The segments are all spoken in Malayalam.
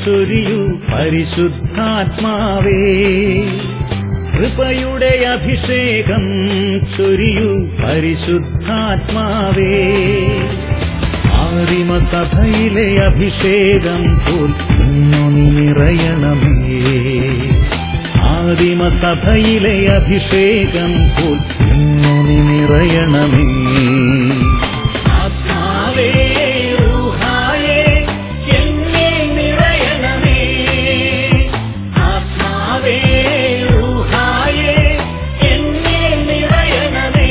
ചൊരിയൂ പരിശുദ്ധാത്മാവേ, കൃപയുടെ അഭിഷേകം ചൊരിയൂ പരിശുദ്ധാത്മാവേ. ആദിമസഭയിലെ അഭിഷേകം പോൽ ഇന്നു നിറയണമേ, ആദിമസഭയിലെ അഭിഷേകം പോൽ ഇന്നു നിറയണമേ. ആത്മാവേ റൂഹായേ എന്നെ നിറയണമേ, ആത്മാവേ റൂഹായേ എന്നെ നിറയണമേ.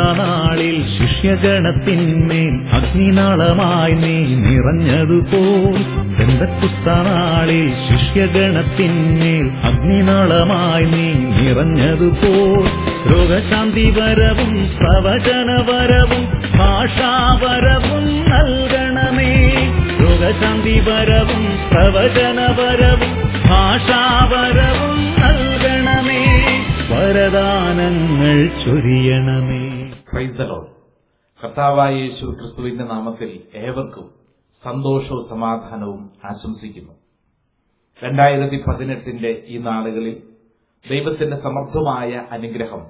നാളിൽ ശിഷ്യഗണത്തിന്മേൽ അഗ്നിനാളമായി നീ നിറഞ്ഞതുപോൽ, പെന്തക്കുസ്താനാളിൽ ശിഷ്യഗണത്തിന്മേൽ അഗ്നിനാളമായി നീ നിറഞ്ഞതുപോൽ, രോഗശാന്തി വരവും പ്രവചനവരവും ഭാഷാവരവും നൽകണമേ. രോഗശാന്തി വരവും പ്രവചനവരവും ഭാഷാവരവും നൽകണമേ, വരദാനങ്ങൾ ചൊരിയണമേ. Praise the Lord. കർത്താവായ യേശു ക്രിസ്തുവിന്റെ നാമത്തിൽ ഏവർക്കും സന്തോഷവും സമാധാനവും ആശംസിക്കുന്നു. 2018 ഈ നാളുകളിൽ ദൈവത്തിന്റെ സമർത്ഥമായ അനുഗ്രഹം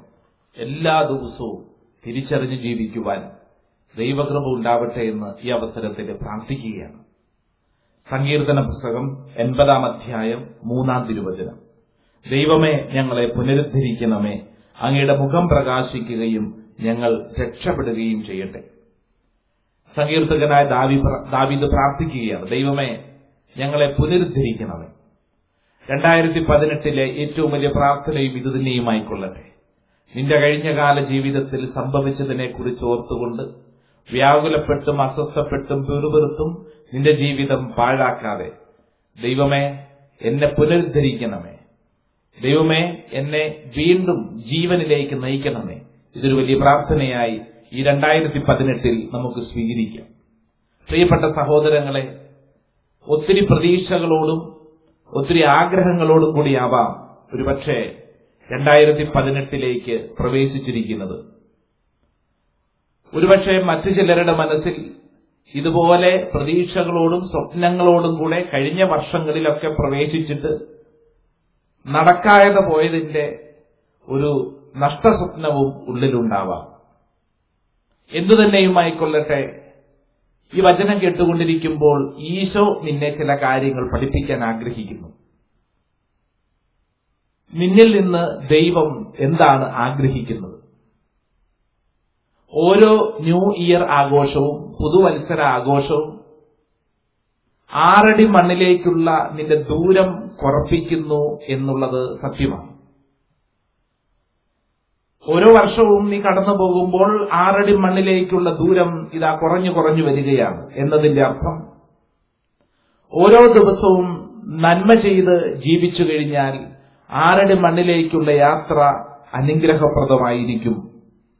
എല്ലാ ദിവസവും തിരിച്ചറിഞ്ഞ് ജീവിക്കുവാൻ ദൈവകൃപ ഉണ്ടാവട്ടെ എന്ന് ഈ അവസരത്തിൽ പ്രാർത്ഥിക്കുകയാണ്. സങ്കീർത്തന പുസ്തകം 80 അധ്യായം 3 തിരുവചനം, ദൈവമേ ഞങ്ങളെ പുനരുദ്ധരിക്കണമേ, അങ്ങയുടെ മുഖം പ്രകാശിക്കുകയും ഞങ്ങൾ രക്ഷപ്പെടുകയും ചെയ്യട്ടെ. സങ്കീർത്തകനായ ദാവീദ് പ്രാർത്ഥിക്കുകയാണ്, ദൈവമേ ഞങ്ങളെ പുനരുദ്ധരിക്കണമേ. 2018 ഏറ്റവും വലിയ പ്രാർത്ഥനയും ഇതുതന്നെയുമായിക്കൊള്ളട്ടെ. നിന്റെ കഴിഞ്ഞകാല ജീവിതത്തിൽ സംഭവിച്ചതിനെ കുറിച്ച് ഓർത്തുകൊണ്ട് വ്യാകുലപ്പെട്ടും അസ്വസ്ഥപ്പെട്ടും പിറുപിറുത്തും നിന്റെ ജീവിതം പാഴാക്കാതെ, ദൈവമേ എന്നെ പുനരുദ്ധരിക്കണമേ, ദൈവമേ എന്നെ വീണ്ടും ജീവനിലേക്ക് നയിക്കണമേ. ഇതൊരു വലിയ പ്രാർത്ഥനയായി ഈ 2018 നമുക്ക് സ്വീകരിക്കാം. പ്രിയപ്പെട്ട സഹോദരങ്ങളെ, ഒത്തിരി പ്രതീക്ഷകളോടും ഒത്തിരി ആഗ്രഹങ്ങളോടും കൂടിയാവാം ഒരുപക്ഷെ 2018 പ്രവേശിച്ചിരിക്കുന്നത്. ഒരുപക്ഷെ മറ്റു ചിലരുടെ മനസ്സിൽ ഇതുപോലെ പ്രതീക്ഷകളോടും സ്വപ്നങ്ങളോടും കൂടെ കഴിഞ്ഞ വർഷങ്ങളിലൊക്കെ പ്രവേശിച്ചിട്ട് നടക്കാതെ പോയതിന്റെ ഒരു നഷ്ടസ്വപ്നവും ഉള്ളിലുണ്ടാവാം. എന്തുതന്നെയുമായിക്കൊള്ളട്ടെ, ഈ വചനം കേട്ടുകൊണ്ടിരിക്കുമ്പോൾ ഈശോ നിന്നെ ചില കാര്യങ്ങൾ പഠിപ്പിക്കാൻ ആഗ്രഹിക്കുന്നു. നിന്നിൽ നിന്ന് ദൈവം എന്താണ് ആഗ്രഹിക്കുന്നത്? ഓരോ ന്യൂ ഇയർ ആഘോഷവും പുതുവത്സര ആഘോഷവും 6 അടി മണ്ണിലേക്കുള്ള നിന്റെ ദൂരം കുറപ്പിക്കുന്നു എന്നുള്ളത് സത്യമാണ്. ഓരോ വർഷവും നീ കടന്നു പോകുമ്പോൾ 6 അടി മണ്ണിലേക്കുള്ള ദൂരം ഇതാ കുറഞ്ഞു കുറഞ്ഞു വരികയാണ് എന്നതിന്റെ അർത്ഥം ഓരോ ദിവസവും നന്മ ചെയ്ത് ജീവിച്ചു കഴിഞ്ഞാൽ 6 അടി മണ്ണിലേക്കുള്ള യാത്ര അനുഗ്രഹപ്രദമായിരിക്കും.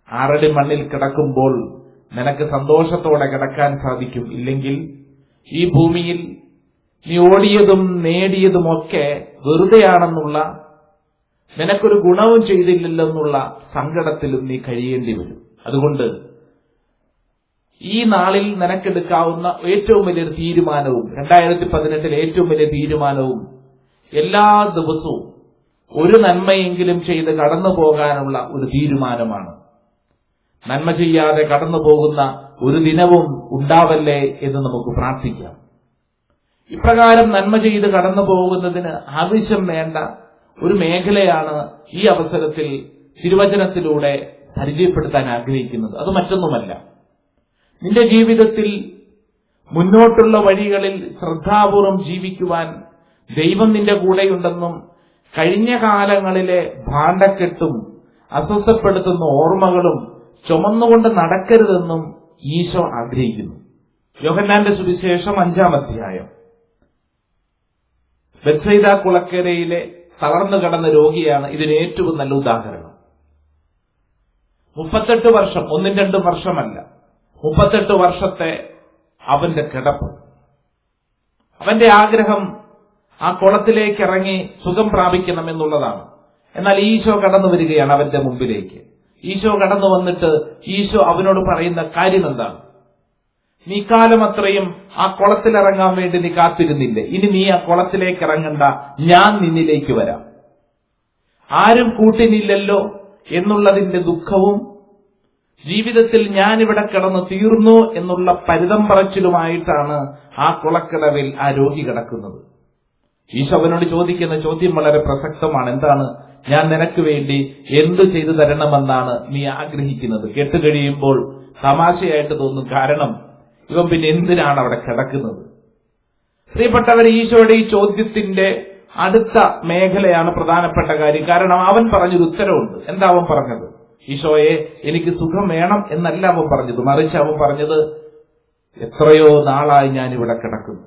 6 അടി മണ്ണിൽ കിടക്കുമ്പോൾ നിനക്ക് സന്തോഷത്തോടെ കിടക്കാൻ സാധിക്കും. ഇല്ലെങ്കിൽ ഈ ഭൂമിയിൽ നീ ഓടിയതും നേടിയതുമൊക്കെ വെറുതെയാണെന്നുള്ള, നിനക്കൊരു ഗുണവും ചെയ്തില്ലെന്നുള്ള സങ്കടത്തിലും നീ കഴിയേണ്ടി വരും. അതുകൊണ്ട് ഈ നാളിൽ നിനക്കെടുക്കാവുന്ന ഏറ്റവും വലിയൊരു തീരുമാനവും 2018 ഏറ്റവും വലിയ തീരുമാനവും എല്ലാ ദിവസവും ഒരു നന്മയെങ്കിലും ചെയ്ത് കടന്നു പോകാനുള്ള ഒരു തീരുമാനമാണ്. നന്മ ചെയ്യാതെ കടന്നു പോകുന്ന ഒരു ദിനവും ഉണ്ടാവല്ലേ എന്ന് നമുക്ക് പ്രാർത്ഥിക്കാം. ഇപ്രകാരം നന്മ ചെയ്ത് കടന്നു പോകുന്നതിന് ആവശ്യം വേണ്ട ഒരു മേഖലയാണ് ഈ അവസരത്തിൽ തിരുവചനത്തിലൂടെ പരിചയപ്പെടുത്താൻ ആഗ്രഹിക്കുന്നത്. അത് മറ്റൊന്നുമല്ല, നിന്റെ ജീവിതത്തിൽ മുന്നോട്ടുള്ള വഴികളിൽ ശ്രദ്ധാപൂർവം ജീവിക്കുവാൻ ദൈവം നിന്റെ കൂടെയുണ്ടെന്നും കഴിഞ്ഞ കാലങ്ങളിലെ ഭാണ്ഡക്കെട്ടും അസ്വസ്ഥപ്പെടുത്തുന്ന ഓർമ്മകളും ചുമന്നുകൊണ്ട് നടക്കരുതെന്നും ഈശോ ആഗ്രഹിക്കുന്നു. യോഹന്നാന്റെ സുവിശേഷം 5 അധ്യായം, ബെത്സൈദ കുളക്കരയിലെ തളർന്നു കിടന്ന രോഗിയാണ് ഇതിന് ഏറ്റവും നല്ല ഉദാഹരണം. 38 വർഷം, 1-2 വർഷമല്ല, 38 വർഷത്തെ അവന്റെ കിടപ്പ്. അവന്റെ ആഗ്രഹം ആ കുളത്തിലേക്ക് ഇറങ്ങി സുഖം പ്രാപിക്കണമെന്നുള്ളതാണ്. എന്നാൽ ഈശോ കടന്നു വരികയാണ് അവന്റെ മുമ്പിലേക്ക്. ഈശോ കടന്നു വന്നിട്ട് ഈശോ അവനോട് പറയുന്ന കാര്യം എന്താണ്? നീ കാലം അത്രയും ആ കുളത്തിലിറങ്ങാൻ വേണ്ടി നീ കാത്തിരുന്നില്ലേ? ഇനി നീ ആ കുളത്തിലേക്ക് ഇറങ്ങണ്ട, ഞാൻ നിന്നിലേക്ക് വരാം. ആരും കൂട്ടിനില്ലല്ലോ എന്നുള്ളതിന്റെ ദുഃഖവും ജീവിതത്തിൽ ഞാനിവിടെ കിടന്ന് തീർന്നു എന്നുള്ള പരിതം പറച്ചിലുമായിട്ടാണ് ആ കുളക്കിടവിൽ ആ രോഗി കിടക്കുന്നത്. ഈശോ അവനോട് ചോദിക്കുന്ന ചോദ്യം വളരെ പ്രസക്തമാണ്. എന്താണ്? ഞാൻ നിനക്ക് വേണ്ടി എന്ത് ചെയ്തു തരണമെന്നാണ് നീ ആഗ്രഹിക്കുന്നത്? കേട്ടുകഴിയുമ്പോൾ തമാശയായിട്ട് തോന്നും. കാരണം ഇവൻ പിന്നെ എന്തിനാണ് അവിടെ കിടക്കുന്നത്? പ്രിയപ്പെട്ടവർ, ഈശോയുടെ ഈ ചോദ്യത്തിന്റെ അടുത്ത മേഖലയാണ് പ്രധാനപ്പെട്ട കാര്യം. കാരണം അവൻ പറഞ്ഞൊരു ഉത്തരവുണ്ട്. എന്താ അവൻ പറഞ്ഞത്? ഈശോയെ, എനിക്ക് സുഖം വേണം എന്നല്ല അവൻ പറഞ്ഞത്. മറിച്ച് അവൻ പറഞ്ഞത്, എത്രയോ നാളായി ഞാൻ ഇവിടെ കിടക്കുന്നു,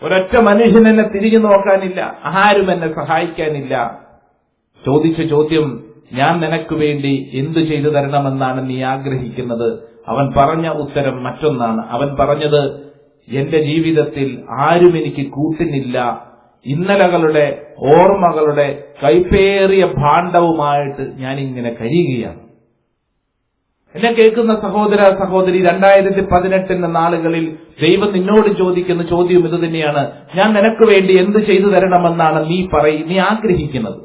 ഒരൊറ്റ മനുഷ്യൻ എന്നെ തിരിഞ്ഞു നോക്കാനില്ല, ആരും എന്നെ സഹായിക്കാനില്ല. ചോദിച്ച ചോദ്യം, ഞാൻ നിനക്ക് വേണ്ടി എന്തു ചെയ്തു തരണമെന്നാണ് നീ ആഗ്രഹിക്കുന്നത്? അവൻ പറഞ്ഞ ഉത്തരം മറ്റൊന്നാണ്. അവൻ പറഞ്ഞത്, എന്റെ ജീവിതത്തിൽ ആരും എനിക്ക് കൂട്ടിനില്ല, ഇന്നലകളുടെ ഓർമ്മകളുടെ കൈപ്പേറിയ ഭാണ്ഡവുമായിട്ട് ഞാനിങ്ങനെ കഴിയുകയാണ്. എന്നെ കേൾക്കുന്ന സഹോദര സഹോദരി, 2018 നാളുകളിൽ ദൈവം നിന്നോട് ചോദിക്കുന്ന ചോദ്യം ഇത് തന്നെയാണ്. ഞാൻ നിനക്ക് വേണ്ടി എന്ത് ചെയ്തു തരണമെന്നാണ് നീ ആഗ്രഹിക്കുന്നത്?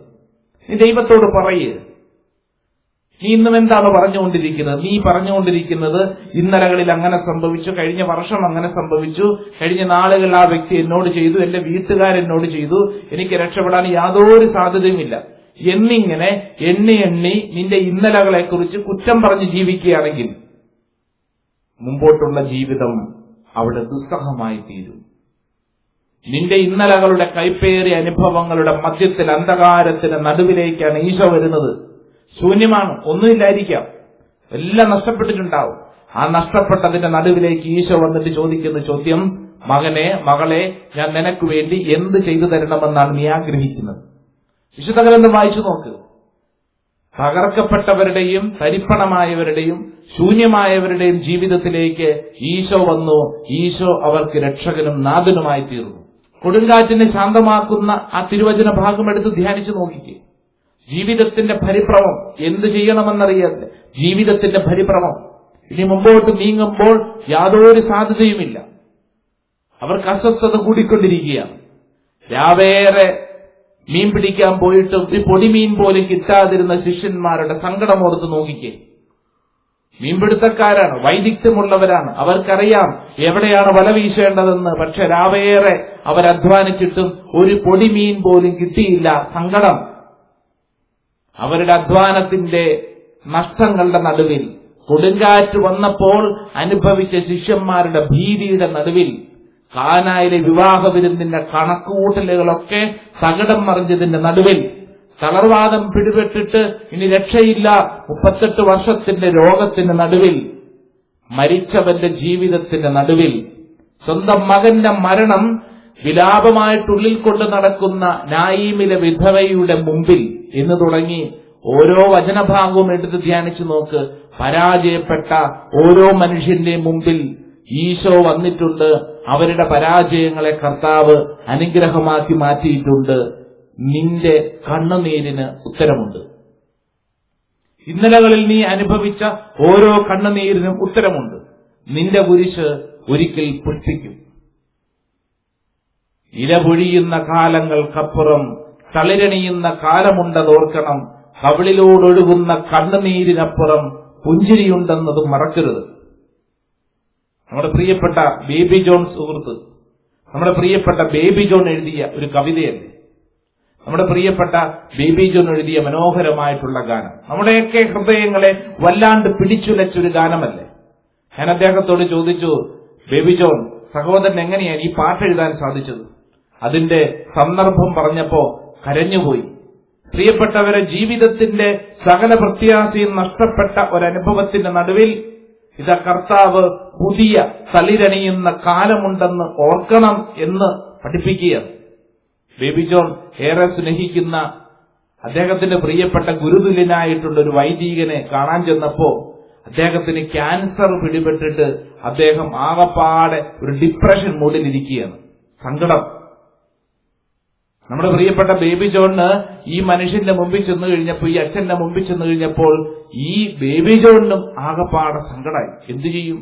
നീ ദൈവത്തോട് പറയ്. നീ ഇന്നും എന്താണ് പറഞ്ഞുകൊണ്ടിരിക്കുന്നത്? നീ പറഞ്ഞുകൊണ്ടിരിക്കുന്നത്, ഇന്നലകളിൽ അങ്ങനെ സംഭവിച്ചു, കഴിഞ്ഞ വർഷം അങ്ങനെ സംഭവിച്ചു, കഴിഞ്ഞ നാളുകളിൽ ആ വ്യക്തി എന്നോട് ചെയ്തു, എന്റെ വീട്ടുകാരെന്നോട് ചെയ്തു, എനിക്ക് രക്ഷപ്പെടാൻ യാതൊരു സാധ്യതയുമില്ല എന്നിങ്ങനെ എണ്ണി നിന്റെ ഇന്നലകളെക്കുറിച്ച് കുറ്റം പറഞ്ഞ് ജീവിക്കുകയാണെങ്കിൽ മുമ്പോട്ടുള്ള ജീവിതം അവിടെ ദുസ്സഹമായി തീരും. നിന്റെ ഇന്നലകളുടെ കൈപ്പേറിയ അനുഭവങ്ങളുടെ മധ്യത്തിൽ അന്ധകാരത്തിന് നടുവിലേക്കാണ് ഈശോ വരുന്നത്. ശൂന്യമാണ്, ഒന്നുമില്ലായിരിക്കാം, എല്ലാം നഷ്ടപ്പെട്ടിട്ടുണ്ടാവും. ആ നഷ്ടപ്പെട്ടതിന്റെ നടുവിലേക്ക് ഈശോ വന്നിട്ട് ചോദിക്കുന്ന ചോദ്യം, മകനെ, മകളെ, ഞാൻ നിനക്ക് വേണ്ടി എന്ത് ചെയ്തു തരണമെന്നാണ് നീ ആഗ്രഹിക്കുന്നത്? വിശുദ്ധ ഗ്രന്ഥം വായിച്ചു നോക്ക്. തകർക്കപ്പെട്ടവരുടെയും തരിപ്പണമായവരുടെയും ശൂന്യമായവരുടെയും ജീവിതത്തിലേക്ക് ഈശോ വന്നു. ഈശോ അവർക്ക് രക്ഷകനും നാഥനുമായി തീർന്നു. കൊടുങ്കാറ്റിനെ ശാന്തമാക്കുന്ന ആ തിരുവചന ഭാഗം എടുത്ത് ധ്യാനിച്ചു നോക്കിക്കേ. ജീവിതത്തിന്റെ പരിഭ്രമം, എന്ത് ചെയ്യണമെന്നറിയാതെ ജീവിതത്തിന്റെ പരിഭ്രമം. ഇനി മുമ്പോട്ട് നീങ്ങുമ്പോൾ യാതൊരു സാധ്യതയുമില്ല. അവർക്ക് അസ്വസ്ഥത കൂടിക്കൊണ്ടിരിക്കുകയാണ്. രാവേറെ മീൻ പിടിക്കാൻ പോയിട്ടും ഈ പൊടിമീൻ പോലും കിട്ടാതിരുന്ന ശിഷ്യന്മാരുടെ സങ്കടമോർത്ത് നോക്കിക്കേ. മീൻപിടുത്തക്കാരാണ്, വൈദഗ്ധ്യമുള്ളവരാണ്, അവർക്കറിയാം എവിടെയാണ് വല വീശേണ്ടതെന്ന്. പക്ഷെ രാവേറെ അവരധ്വാനിച്ചിട്ടും ഒരു പൊടിമീൻ പോലും കിട്ടിയില്ല. സങ്കടം. അവരുടെ അധ്വാനത്തിന്റെ നഷ്ടങ്ങളുടെ നടുവിൽ, കൊടുങ്കാറ്റ് വന്നപ്പോൾ അനുഭവിച്ച ശിഷ്യന്മാരുടെ ഭീതിയുടെ നടുവിൽ, കാനായിലെ വിവാഹ വിരുന്നിന്റെ കണക്കുകൂട്ടലുകളൊക്കെ തകിടം മറിഞ്ഞതിന്റെ നടുവിൽ, തളർവാദം പിടിപെട്ടിട്ട് ഇനി രക്ഷയില്ല 38 വർഷത്തിന്റെ രോഗത്തിന്റെ നടുവിൽ, മരിച്ചവന്റെ ജീവിതത്തിന്റെ നടുവിൽ, സ്വന്തം മകന്റെ മരണം വിലാപമായിട്ടുള്ളിൽ കൊണ്ട് നടക്കുന്ന നായീമിലെ വിധവയുടെ മുമ്പിൽ എന്ന് തുടങ്ങി ഓരോ വചനഭാഗവും എടുത്ത് ധ്യാനിച്ചു നോക്ക്. പരാജയപ്പെട്ട ഓരോ മനുഷ്യന്റെ മുമ്പിൽ ഈശോ വന്നിട്ടുണ്ട്. അവരുടെ പരാജയങ്ങളെ കർത്താവ് അനുഗ്രഹമാക്കി മാറ്റിയിട്ടുണ്ട്. നിന്റെ കണ്ണുനീരിന് ഉത്തരമുണ്ട്. ഇന്നലകളിൽ നീ അനുഭവിച്ച ഓരോ കണ്ണുനീരിനും ഉത്തരമുണ്ട്. നിന്റെ കുരിശ് ഒരിക്കൽ പുഷ്പിക്കും. ഇലപൊഴിയുന്ന കാലങ്ങൾക്കപ്പുറം തളിരണിയുന്ന കാലമുണ്ടെന്നോർക്കണം. കവിളിലോടൊഴുകുന്ന കണ്ണുനീരിനപ്പുറം പുഞ്ചിരിയുണ്ടെന്നതും മറക്കരുത്. നമ്മുടെ പ്രിയപ്പെട്ട ബേബി ജോൺ സുഹൃത്ത്, നമ്മുടെ പ്രിയപ്പെട്ട ബേബി ജോൺ എഴുതിയ ഒരു കവിതയല്ലേ, നമ്മുടെ പ്രിയപ്പെട്ട ബേബി ജോൺ എഴുതിയ മനോഹരമായിട്ടുള്ള ഗാനം നമ്മുടെയൊക്കെ ഹൃദയങ്ങളെ വല്ലാണ്ട് പിടിച്ചുലച്ചൊരു ഗാനമല്ലേ. ഞാൻ അദ്ദേഹത്തോട് ചോദിച്ചു, ബേബി ജോൺ സഹോദരൻ എങ്ങനെയാണ് ഈ പാട്ട് എഴുതാൻ സാധിച്ചത്? അതിന്റെ സന്ദർഭം പറഞ്ഞപ്പോ കരഞ്ഞുപോയി. പ്രിയപ്പെട്ടവരെ, ജീവിതത്തിന്റെ സകല പ്രത്യാശയും നഷ്ടപ്പെട്ട ഒരനുഭവത്തിന്റെ നടുവിൽ ഇതാ കർത്താവ് പുതിയ തളിരണിയുന്ന കാലമുണ്ടെന്ന് ഓർക്കണം എന്ന് പഠിപ്പിക്കുകയാണ്. ബേബി ജോൺ ഏറെ സ്നേഹിക്കുന്ന അദ്ദേഹത്തിന്റെ പ്രിയപ്പെട്ട ഗുരുതുല്യനായിട്ടുള്ള ഒരു വൈദികനെ കാണാൻ ചെന്നപ്പോ അദ്ദേഹത്തിന് ക്യാൻസർ പിടിപെട്ടിട്ട് അദ്ദേഹം ആകപ്പാടെ ഒരു ഡിപ്രഷൻ മൂഡിലിരിക്കുകയാണ്. സങ്കടം. നമ്മുടെ പ്രിയപ്പെട്ട ബേബി ജോണിന് ഈ മനുഷ്യന്റെ മുമ്പിൽ ചെന്നു കഴിഞ്ഞപ്പോൾ, ഈ അച്ഛന്റെ മുമ്പിൽ ചെന്നു കഴിഞ്ഞപ്പോൾ ഈ ബേബി ജോണിനും ആകപ്പാടെ സങ്കടമായി. എന്തു ചെയ്യും?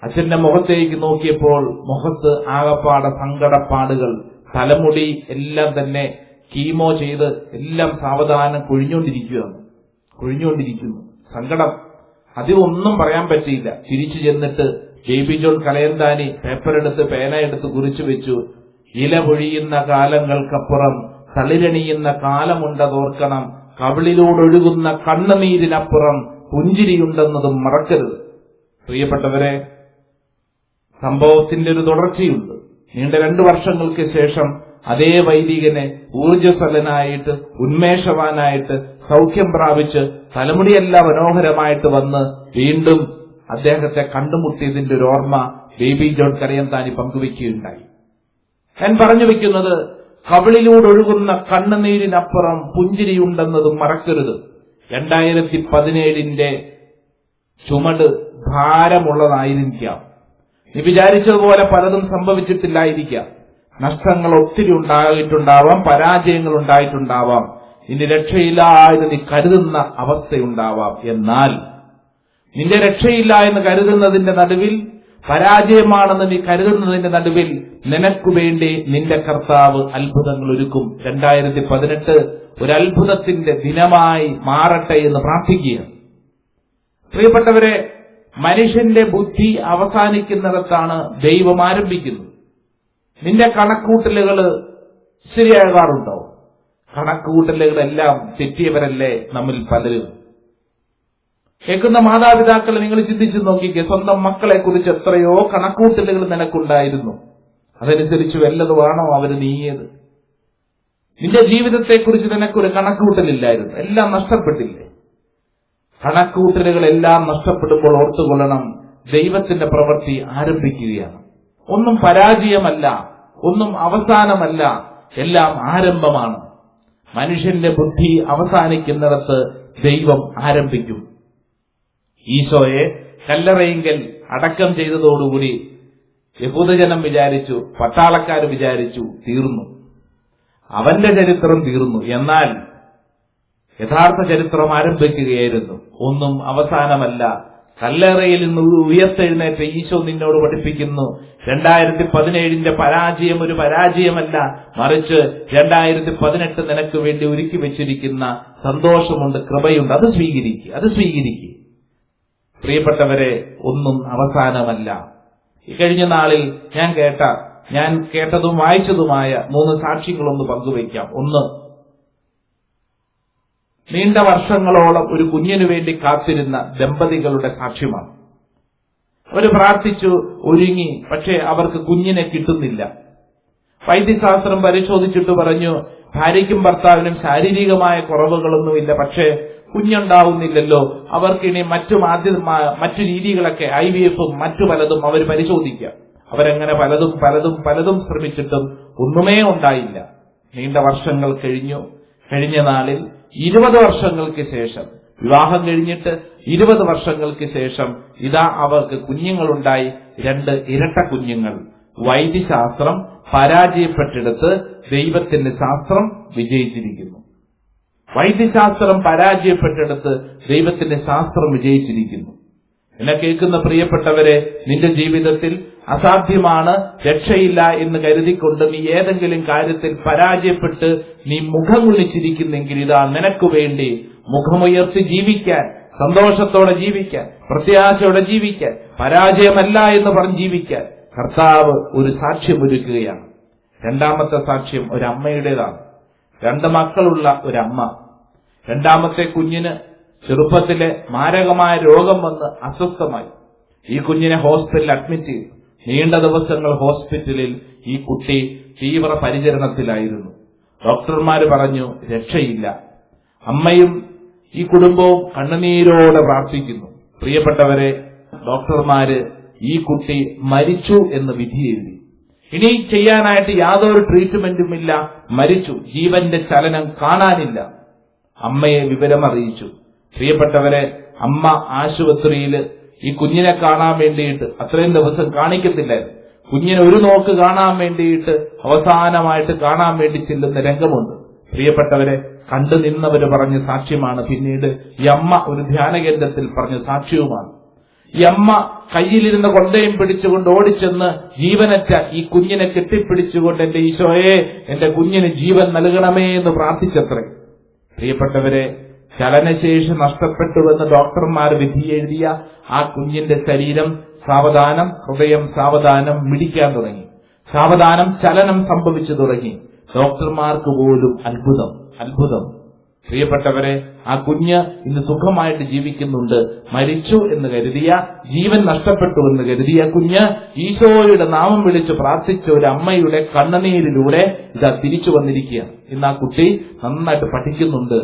അച്ഛന്റെ മുഖത്തേക്ക് നോക്കിയപ്പോൾ മുഖത്ത് ആകപ്പാടെ സങ്കടപ്പാടുകൾ, തലമുടി എല്ലാം തന്നെ കീമോ ചെയ്ത് എല്ലാം സാവധാനം കൊഴിഞ്ഞുകൊണ്ടിരിക്കുന്നു. സങ്കടം. അതിലൊന്നും പറയാൻ പറ്റിയില്ല. തിരിച്ചു ചെന്നിട്ട് ബേബി ജോൺ കലയന്താനി പേപ്പറെടുത്ത് പേനയെടുത്ത് കുറിച്ചു വെച്ചു. ഇല പൊഴിയുന്ന കാലങ്ങൾക്കപ്പുറം തളിരണിയുന്ന കാലമുണ്ടതോർക്കണം, കവിളിലൂടൊഴുകുന്ന കണ്ണുനീരിനപ്പുറം പുഞ്ചിരിയുണ്ടെന്നതും മറക്കരുത്. പ്രിയപ്പെട്ടവരെ, സംഭവത്തിന്റെ ഒരു തുടർച്ചയുണ്ട്. നീണ്ട 2 വർഷങ്ങൾക്ക് ശേഷം അതേ വൈദികനെ ഊർജ്ജസ്വലനായിട്ട് ഉന്മേഷവാനായിട്ട് സൗഖ്യം പ്രാപിച്ച് തലമുടിയെല്ലാം മനോഹരമായിട്ട് വന്ന് വീണ്ടും അദ്ദേഹത്തെ കണ്ടുമുട്ടിയതിന്റെ ഒരു ഓർമ്മ ബേബി ജോൺ കരയന്താനി പങ്കുവയ്ക്കുകയുണ്ടായി. ഞാൻ പറഞ്ഞു വെക്കുന്നത്, കവിളിലൂടൊഴുകുന്ന കണ്ണുനീരിനപ്പുറം പുഞ്ചിരിയുണ്ടെന്നതും മറക്കരുത്. 2017 ചുമട് ഭാരമുള്ളതായിരിക്കാം. നീ വിചാരിച്ചതുപോലെ പലതും സംഭവിച്ചിട്ടില്ലായിരിക്കാം. നഷ്ടങ്ങൾ ഒത്തിരി ഉണ്ടായിട്ടുണ്ടാവാം, പരാജയങ്ങൾ ഉണ്ടായിട്ടുണ്ടാവാം, ഇനി രക്ഷയില്ല എന്ന് നീ കരുതുന്ന അവസ്ഥയുണ്ടാവാം. എന്നാൽ നിന്റെ രക്ഷയില്ല എന്ന് കരുതുന്നതിന്റെ നടുവിൽ, പരാജയമാണെന്ന് നീ കരുതുന്നതിന്റെ നടുവിൽ നിനക്കു വേണ്ടി നിന്റെ കർത്താവ് അത്ഭുതങ്ങൾ ഒരുക്കും. 2018 ഒരു അത്ഭുതത്തിന്റെ ദിനമായി മാറട്ടെ എന്ന് പ്രാർത്ഥിക്കുക. പ്രിയപ്പെട്ടവരെ, മനുഷ്യന്റെ ബുദ്ധി അവസാനിക്കുന്നിടത്താണ് ദൈവം ആരംഭിക്കുന്നത്. നിന്റെ കണക്കൂട്ടലുകൾ ശരിയാകാറുണ്ടോ? കണക്കുകൂട്ടലുകളെല്ലാം തെറ്റിയവരല്ലേ നമ്മിൽ പലരും. കേൾക്കുന്ന മാതാപിതാക്കളെ നിങ്ങൾ ചിന്തിച്ചു നോക്കിക്കേ. സ്വന്തം മക്കളെ കുറിച്ച് എത്രയോ കണക്കൂട്ടലുകൾ നിനക്കുണ്ടായിരുന്നു. അതനുസരിച്ച് വല്ലതുമാണോ അവർ നീങ്ങിയത്? നിന്റെ ജീവിതത്തെക്കുറിച്ച് നിനക്കൊരു കണക്കൂട്ടലില്ലായിരുന്നു. എല്ലാം നഷ്ടപ്പെട്ടില്ലേ? കണക്കൂട്ടലുകളെല്ലാം നഷ്ടപ്പെടുമ്പോൾ ഓർത്തുകൊള്ളണം, ദൈവത്തിന്റെ പ്രവൃത്തി ആരംഭിക്കുകയാണ്. ഒന്നും പരാജയമല്ല, ഒന്നും അവസാനമല്ല, എല്ലാം ആരംഭമാണ്. മനുഷ്യന്റെ ബുദ്ധി അവസാനിക്കുന്നിടത്ത് ദൈവം ആരംഭിക്കും. ഈശോയെ കല്ലറയിങ്കൽ അടക്കം ചെയ്തതോടുകൂടി യഹൂദജനം വിചാരിച്ചു, പട്ടാളക്കാർ വിചാരിച്ചു തീർന്നു, അവന്റെ ചരിത്രം തീർന്നു. എന്നാൽ യഥാർത്ഥ ചരിത്രം ആരംഭിക്കുകയായിരുന്നു. ഒന്നും അവസാനമല്ല. കല്ലറയിൽ നിന്ന് ഉയർത്തെഴുന്നേറ്റ ഈശോ നിന്നോട് പഠിപ്പിക്കുന്നു, 2017 പരാജയം ഒരു പരാജയമല്ല, മറിച്ച് 2018 നിനക്ക് വേണ്ടി ഒരുക്കി വെച്ചിരിക്കുന്ന സന്തോഷമുണ്ട്, കൃപയുണ്ട്. അത് സ്വീകരിക്കുക. പ്രിയപ്പെട്ടവരെ, ഒന്നും അവസാനമല്ല. കഴിഞ്ഞ നാളിൽ ഞാൻ കേട്ടതും വായിച്ചതുമായ 3 സാക്ഷ്യങ്ങളൊന്ന് പങ്കുവയ്ക്കാം. ഒന്ന്, നീണ്ട വർഷങ്ങളോളം ഒരു കുഞ്ഞിനു വേണ്ടി കാത്തിരുന്ന ദമ്പതികളുടെ സാക്ഷ്യമാണ്. അവർ പ്രാർത്ഥിച്ചു, ഒരുങ്ങി, പക്ഷേ അവർക്ക് കുഞ്ഞിനെ കിട്ടുന്നില്ല. വൈദ്യശാസ്ത്രം പരിശോധിച്ചിട്ട് പറഞ്ഞു, ഭാര്യയ്ക്കും ഭർത്താവിനും ശാരീരികമായ കുറവുകളൊന്നുമില്ല, പക്ഷേ കുഞ്ഞുണ്ടാവുന്നില്ലല്ലോ. അവർക്കിനി മറ്റു രീതികളൊക്കെ, IVF-ഉം മറ്റു പലതും അവർ പരിശോധിക്കുക. അവരങ്ങനെ പലതും ശ്രമിച്ചിട്ടും ഒന്നുമേ ഉണ്ടായില്ല. നീണ്ട വർഷങ്ങൾ കഴിഞ്ഞു. കഴിഞ്ഞ നാളിൽ 20 വർഷങ്ങൾക്ക് ശേഷം, വിവാഹം കഴിഞ്ഞിട്ട് 20 വർഷങ്ങൾക്ക് ശേഷം ഇതാ അവർക്ക് കുഞ്ഞുങ്ങളുണ്ടായി, 2 ഇരട്ട കുഞ്ഞുങ്ങൾ. വൈദ്യശാസ്ത്രം പരാജയപ്പെട്ടെടുത്ത് ദൈവത്തിന്റെ ശാസ്ത്രം വിജയിച്ചിരിക്കുന്നു. വൈദ്യശാസ്ത്രം പരാജയപ്പെട്ടെടുത്ത് ദൈവത്തിന്റെ ശാസ്ത്രം വിജയിച്ചിരിക്കുന്നു. എന്നെ കേൾക്കുന്ന പ്രിയപ്പെട്ടവരെ, നിന്റെ ജീവിതത്തിൽ അസാധ്യമാണ്, രക്ഷയില്ല എന്ന് കരുതിക്കൊണ്ട് നീ ഏതെങ്കിലും കാര്യത്തിൽ പരാജയപ്പെട്ട് നീ മുഖം കുനിച്ചിരിക്കുന്നെങ്കിൽ ഇതാ നിനക്ക് വേണ്ടി മുഖമുയർത്തി ജീവിക്കാൻ, സന്തോഷത്തോടെ ജീവിക്കാൻ, പ്രത്യാശയോടെ ജീവിക്കാൻ, പരാജയമല്ല എന്ന് പറഞ്ഞ് ജീവിക്കാൻ കർത്താവ് ഒരു സാക്ഷ്യമൊരുക്കുകയാണ്. 2ാമത്തെ സാക്ഷ്യം ഒരമ്മയുടേതാണ്. 2 മക്കളുള്ള ഒരമ്മ. 2ാമത്തെ കുഞ്ഞിന് ചെറുപ്പത്തിലെ മാരകമായ രോഗം വന്ന് അസ്വസ്ഥമായി. ഈ കുഞ്ഞിനെ ഹോസ്പിറ്റലിൽ അഡ്മിറ്റ് ചെയ്തു. നീണ്ട ദിവസങ്ങൾ ഹോസ്പിറ്റലിൽ ഈ കുട്ടി തീവ്ര പരിചരണത്തിലായിരുന്നു. ഡോക്ടർമാര് പറഞ്ഞു രക്ഷയില്ല. അമ്മയും ഈ കുടുംബവും കണ്ണുനീരോടെ പ്രാർത്ഥിക്കുന്നു. പ്രിയപ്പെട്ടവരെ, ഡോക്ടർമാര് ഈ കുട്ടി മരിച്ചു എന്ന് വിധി എഴുതി. ഇനി ചെയ്യാനായിട്ട് യാതൊരു ട്രീറ്റ്മെന്റുമില്ല, മരിച്ചു, ജീവന്റെ ചലനം കാണാനില്ല. അമ്മയെ വിവരമറിയിച്ചു. പ്രിയപ്പെട്ടവരെ, അമ്മ ആശുപത്രിയിൽ ഈ കുഞ്ഞിനെ കാണാൻ വേണ്ടിയിട്ട് അത്രയും ദിവസം കാണിക്കത്തില്ലായിരുന്നു. കുഞ്ഞിനെ ഒരു നോക്ക് കാണാൻ വേണ്ടിയിട്ട് അവസാനമായിട്ട് കാണാൻ വേണ്ടി ചെല്ലുന്ന രംഗമുണ്ട്. പ്രിയപ്പെട്ടവരെ, കണ്ടു നിന്നവര് പറഞ്ഞ സാക്ഷ്യമാണ്. പിന്നീട് ഈ അമ്മ ഒരു ധ്യാന കേന്ദ്രത്തിൽ പറഞ്ഞ സാക്ഷ്യവുമാണ്. ഈ അമ്മ കയ്യിലിരുന്ന കൊണ്ടയും പിടിച്ചുകൊണ്ട് ഓടിച്ചെന്ന് ജീവനറ്റ ഈ കുഞ്ഞിനെ കെട്ടിപ്പിടിച്ചുകൊണ്ട് എന്റെ ഈശോയെ, എന്റെ കുഞ്ഞിന് ജീവൻ നൽകണമേ എന്ന് പ്രാർത്ഥിച്ചത്രേ. പ്രിയപ്പെട്ടവരെ, ചലനശേഷി നഷ്ടപ്പെട്ടുവെന്ന് ഡോക്ടർമാർ വിധിയെഴുതിയ ആ കുഞ്ഞിന്റെ ശരീരം സാവധാനം, ഹൃദയം സാവധാനം മിടിക്കാൻ തുടങ്ങി, സാവധാനം ചലനം സംഭവിച്ചു തുടങ്ങി. ഡോക്ടർമാർക്ക് പോലും അത്ഭുതം, അത്ഭുതം. പ്രിയപ്പെട്ടവരെ, ആ കുഞ്ഞ് ഇന്ന് സുഖമായിട്ട് ജീവിക്കുന്നുണ്ട്. മരിച്ചു എന്ന് കരുതിയ, ജീവൻ നഷ്ടപ്പെട്ടു എന്ന് കരുതിയ കുഞ്ഞ് ഈശോയുടെ നാമം വിളിച്ച് പ്രാർത്ഥിച്ച ഒരു അമ്മയുടെ കണ്ണുനീരിലൂടെ ഇതാ തിരിച്ചു വന്നിരിക്കുകയാണ്. ഇന്ന് ആ കുട്ടി നന്നായിട്ട് പഠിക്കുന്നുണ്ട്.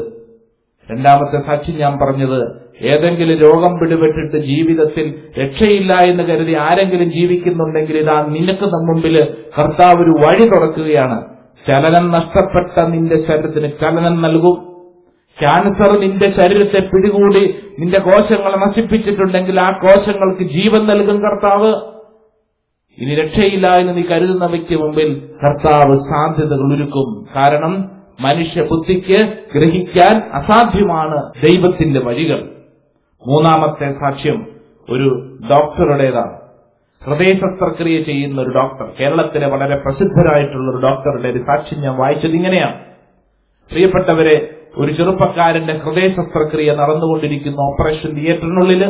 രണ്ടാമത്തെ സാക്ഷി ഞാൻ പറഞ്ഞത്, ഏതെങ്കിലും രോഗം പിടിപെട്ടിട്ട് ജീവിതത്തിൽ രക്ഷയില്ല എന്ന് കരുതി ആരെങ്കിലും ജീവിക്കുന്നുണ്ടെങ്കിൽ ഇതാ നിനക്ക് മുമ്പിൽ കർത്താവ് ഒരു വഴി തുറക്കുകയാണ്. ചലനം നഷ്ടപ്പെട്ട നിന്റെ ശരീരത്തിന് ചലനം നൽകും. ക്യാൻസർ നിന്റെ ശരീരത്തെ പിടികൂടി നിന്റെ കോശങ്ങളെ നശിപ്പിച്ചിട്ടുണ്ടെങ്കിൽ ആ കോശങ്ങൾക്ക് ജീവൻ നൽകും കർത്താവ്. ഇനി രക്ഷയില്ല എന്ന് നീ കരുതുന്നവയ്ക്ക് മുമ്പിൽ കർത്താവ് സാധ്യതകൾ ഒരുക്കും. കാരണം മനുഷ്യ ബുദ്ധിക്ക് ഗ്രഹിക്കാൻ അസാധ്യമാണ് ദൈവത്തിന്റെ വഴികൾ. മൂന്നാമത്തെ സാക്ഷ്യം ഒരു ഡോക്ടറുടേതാണ്. ഹൃദയ ശസ്ത്രക്രിയ ചെയ്യുന്ന ഒരു ഡോക്ടർ, കേരളത്തിലെ വളരെ പ്രസിദ്ധരായിട്ടുള്ള ഒരു ഡോക്ടറുടെ ഒരു സാക്ഷ്യം ഞാൻ വായിച്ചത് ഇങ്ങനെയാണ്. പ്രിയപ്പെട്ടവരെ, ഒരു ചെറുപ്പക്കാരന്റെ ഹൃദയ ശസ്ത്രക്രിയ നടന്നുകൊണ്ടിരിക്കുന്ന ഓപ്പറേഷൻ തിയേറ്ററിനുള്ളിൽ